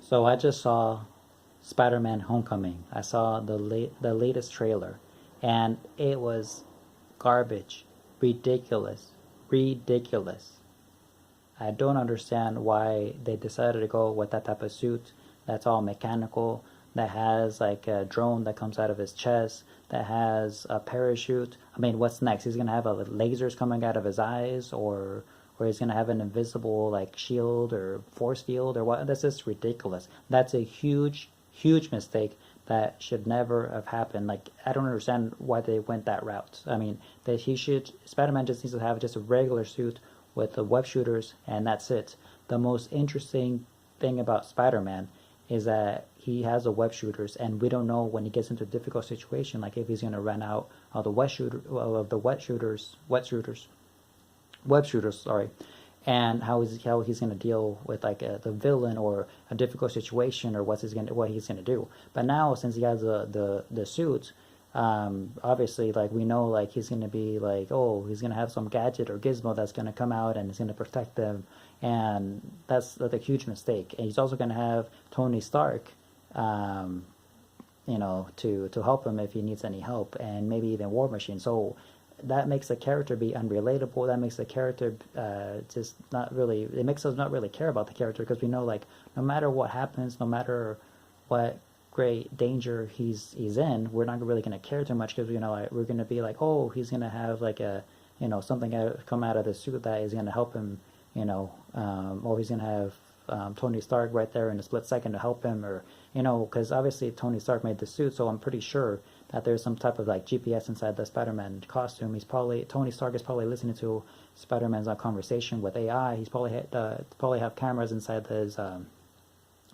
So I just saw Spider-Man: Homecoming. I saw the latest trailer, and it was garbage, ridiculous, ridiculous. I don't understand why they decided to go with that type of suit that's all mechanical, that has like a drone that comes out of his chest, that has a parachute. I mean, what's next? He's gonna have lasers coming out of his eyes, or he's gonna have an invisible like shield or force field or what? That's just ridiculous. That's a huge, huge mistake that should never have happened. Like I don't understand why they went that route. I mean, that he should Spider-Man just needs to have just a regular suit with the web shooters, and that's it. The most interesting thing about Spider-Man is that he has the web shooters, and we don't know when he gets into a difficult situation, like if he's going to run out of the web shooters, sorry, and how he's going to deal with like the villain or a difficult situation, or what he's going to do. But now since he has the suit, obviously like we know like he's going to be like, oh, he's going to have some gadget or gizmo that's going to come out and it's going to protect them, and that's a huge mistake. And he's also going to have Tony Stark, um, to help him if he needs any help, and maybe even War Machine. So that makes the character be unrelatable. That makes the character just not really. It makes us not really care about the character, because we know like no matter what happens, no matter what great danger he's in, we're not really going to care too much, because like, we're going to be like, oh, he's going to have like a something come out of the suit that is going to help him, or he's going to have Tony Stark right there in a split second to help him, or because obviously Tony Stark made the suit, so I'm pretty sure that there's some type of like GPS inside the Spider-Man costume. Tony Stark is probably listening to Spider-Man's conversation with AI. He's probably have cameras inside his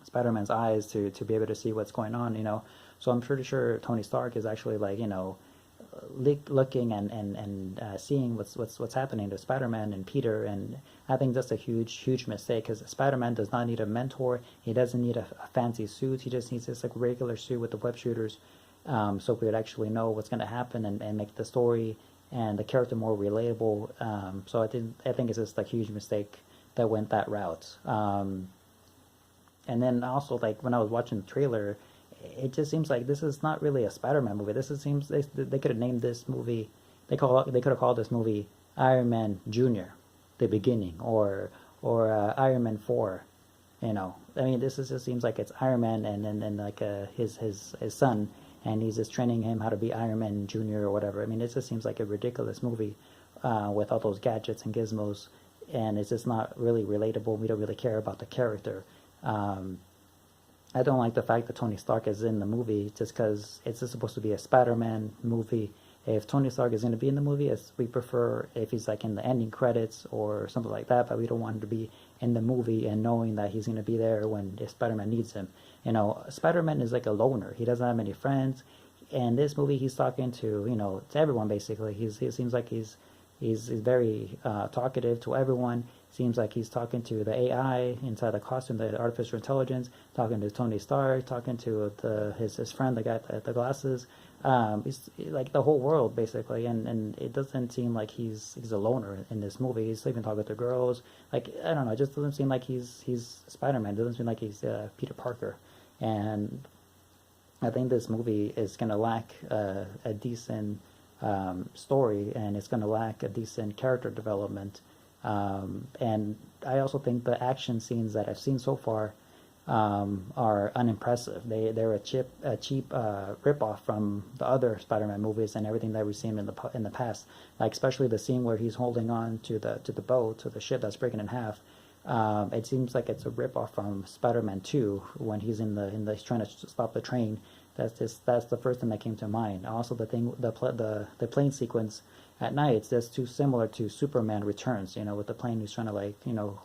Spider-Man's eyes to be able to see what's going on. So I'm pretty sure Tony Stark is actually like looking and seeing what's happening to Spider-Man and Peter. And I think that's a huge mistake, because Spider-Man does not need a mentor. He doesn't need a fancy suit. He just needs this like regular suit with the web shooters, so we would actually know what's going to happen, and make the story and the character more relatable. So I think it's just a huge mistake that went that route. And then also, like, when I was watching the trailer, it just seems like this is not really a Spider-Man movie. Seems they could have named this movie. They could have called this movie Iron Man Junior, the beginning, or Iron Man 4. I mean, just seems like it's Iron Man and like his son, and he's just training him how to be Iron Man Junior or whatever. I mean, it just seems like a ridiculous movie with all those gadgets and gizmos, and it's just not really relatable. We don't really care about the character. Um, I don't like the fact that Tony Stark is in the movie, just because it's just supposed to be a Spider-Man movie. If Tony Stark is going to be in the movie, we prefer if he's like in the ending credits or something like that, but we don't want him to be in the movie and knowing that he's going to be there when Spider-Man needs him. Spider-Man is like a loner. He doesn't have many friends. And this movie, he's talking to everyone basically. He seems like he's very talkative to everyone. Seems like he's talking to the AI inside the costume, the artificial intelligence, talking to Tony Stark, talking to his friend, the guy with the glasses. He's like the whole world basically, and it doesn't seem like he's a loner in this movie. He's even talking to girls. Like, I don't know, it just doesn't seem like he's Spider-Man. It doesn't seem like he's Peter Parker. And I think this movie is gonna lack a decent story, and it's gonna lack a decent character development. And I also think the action scenes that I've seen so far are unimpressive. They're a cheap ripoff from the other Spider-Man movies and everything that we've seen in the past. Like especially the scene where he's holding on to the boat, to the ship that's breaking in half. It seems like it's a ripoff from Spider-Man 2 when he's he's trying to stop the train. That's the first thing that came to mind. Also, the plane sequence at night, it's just too similar to Superman Returns. With the plane who's trying to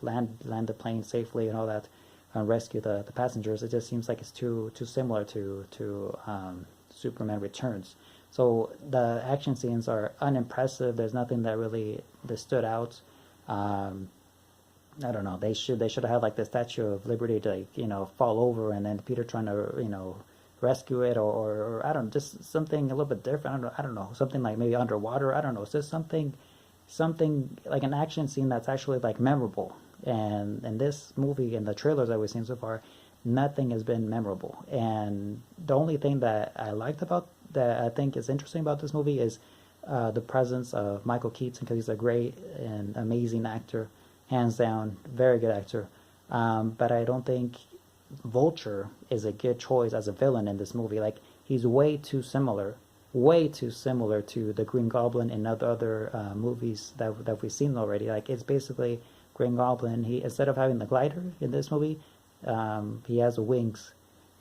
land the plane safely and all that, and rescue the passengers. It just seems like it's too similar to Superman Returns. So the action scenes are unimpressive. There's nothing that stood out. I don't know. They should have had like the Statue of Liberty to fall over, and then Peter trying to rescue it, or I don't know, just something a little bit different. I don't know, something like maybe underwater. I don't know. It's just something like an action scene that's actually like memorable. And in this movie and the trailers that we've seen so far, nothing has been memorable. And the only thing that I liked about that I think is interesting about this movie is the presence of Michael Keaton, because he's a great and amazing actor, hands down, very good actor. But I don't think Vulture is a good choice as a villain in this movie. Like, he's way too similar to the Green Goblin in other movies that we've seen already. Like, it's basically Green Goblin. He, instead of having the glider in this movie, he has the wings,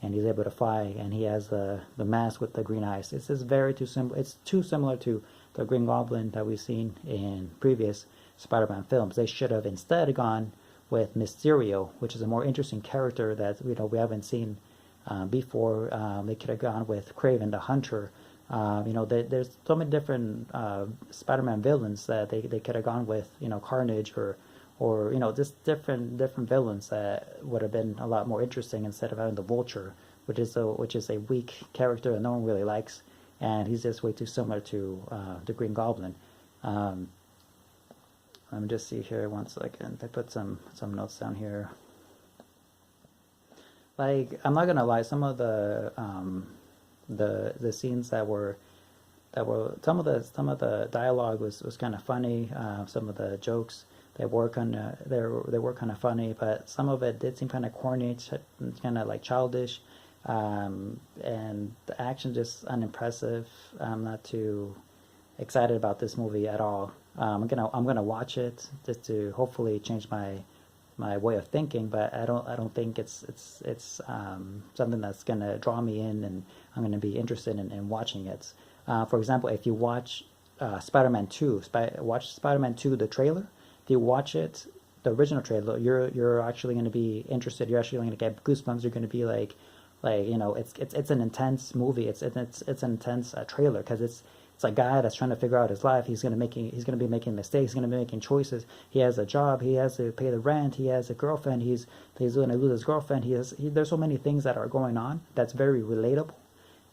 and he's able to fly, and he has the mask with the green eyes. It's just very too similar. It's too similar to the Green Goblin that we've seen in previous Spider-Man films. They should have instead gone with Mysterio, which is a more interesting character that we haven't seen before. They could have gone with Kraven the Hunter. There's so many different Spider-Man villains that they could have gone with. Carnage or just different villains that would have been a lot more interesting instead of having the Vulture, which is a weak character that no one really likes, and he's just way too similar to the Green Goblin. Let me just see here 1 second. I put some notes down here. Like, I'm not gonna lie, some of the scenes that were some of the dialogue was kind of funny. Some of the jokes they were kind of funny, but some of it did seem kind of corny, kind of like childish, and the action just unimpressive. I'm not too excited about this movie at all. I'm gonna watch it just to hopefully change my way of thinking, but I don't think it's something that's gonna draw me in, and I'm gonna be interested in watching it. For example, if you watch Spider-Man 2, watch Spider-Man 2, the trailer. If you watch it, the original trailer, you're actually going to be interested. You're actually going to get goosebumps. You're going to be like it's an intense movie. It's an intense trailer, because it's a guy that's trying to figure out his life. He's going to be making mistakes. He's going to be making choices. He has a job. He has to pay the rent. He has a girlfriend. He's going to lose his girlfriend. There's so many things that are going on that's very relatable,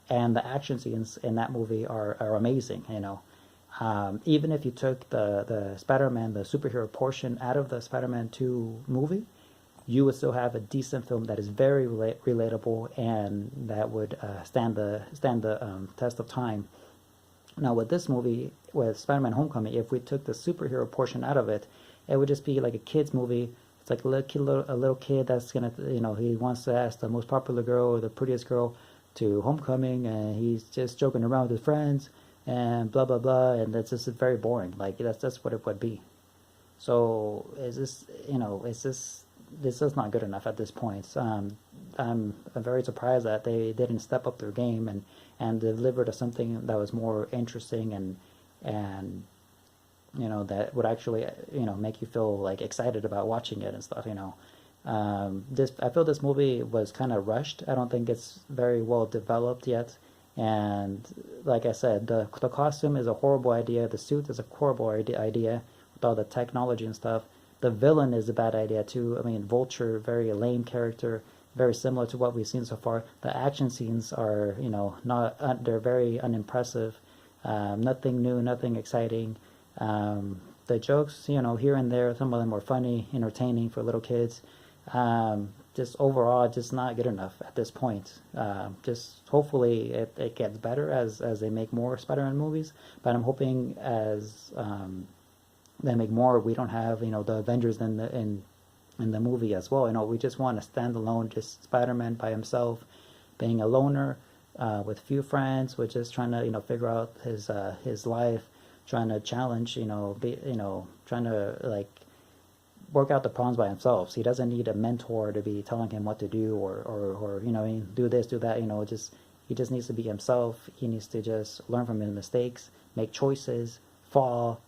and the action scenes in that movie are amazing. Even if you took the Spider-Man, the superhero portion out of the Spider-Man 2 movie, you would still have a decent film that is very relatable, and that would stand the test of time. Now, with this movie, with Spider-Man Homecoming, if we took the superhero portion out of it, it would just be like a kid's movie. It's like a little kid that's gonna, he wants to ask the most popular girl or the prettiest girl to homecoming, and he's just joking around with his friends and blah blah blah, and that's just very boring. Like, that's what it would be. So this is not good enough at this point. I'm very surprised that they didn't step up their game and deliver something that was more interesting and that would actually make you feel like excited about watching it and stuff. I feel this movie was kind of rushed. I don't think it's very well developed yet. And like I said, the costume is a horrible idea. The suit is a horrible idea with all the technology and stuff. The villain is a bad idea too. I mean, Vulture, very lame character, very similar to what we've seen so far. The action scenes are, they're very unimpressive. Nothing new, nothing exciting. The jokes, here and there, some of them were funny, entertaining for little kids. Just overall, just not good enough at this point. Just hopefully it gets better as they make more Spider-Man movies. But I'm hoping as they make more, we don't have the Avengers in the movie as well. We just want a standalone, just Spider-Man by himself, being a loner with few friends, with just trying to figure out his life, trying to challenge, trying to like work out the problems by himself. So he doesn't need a mentor to be telling him what to do or do this, do that. He just needs to be himself. He needs to just learn from his mistakes, make choices, fall,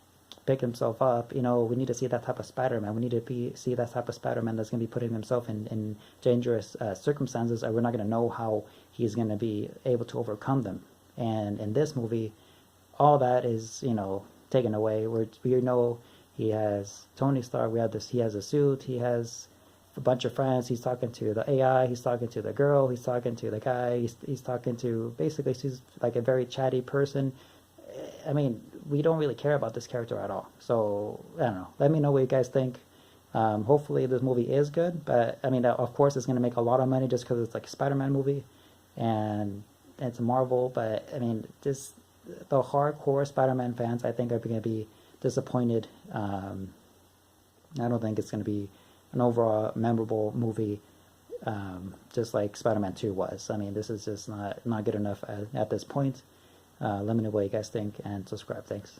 pick himself up. We need to see that type of Spider-Man. We need to see that type of Spider-Man that's going to be putting himself in dangerous circumstances, and we're not going to know how he's going to be able to overcome them. And in this movie, all that is taken away. We know he has Tony Stark. He has a suit. He has a bunch of friends. He's talking to the AI. He's talking to the girl. He's talking to the guy. He's talking to, basically, he's like a very chatty person. I mean, we don't really care about this character at all. So I don't know. Let me know what you guys think. Hopefully this movie is good, but I mean, of course, it's going to make a lot of money just because it's like a Spider-Man movie, and it's Marvel. But I mean, just the hardcore Spider-Man fans, I think, are going to be disappointed. I don't think it's going to be an overall memorable movie, just like Spider-Man 2 was. I mean, this is just not good enough at this point. Let me know what you guys think and subscribe. Thanks.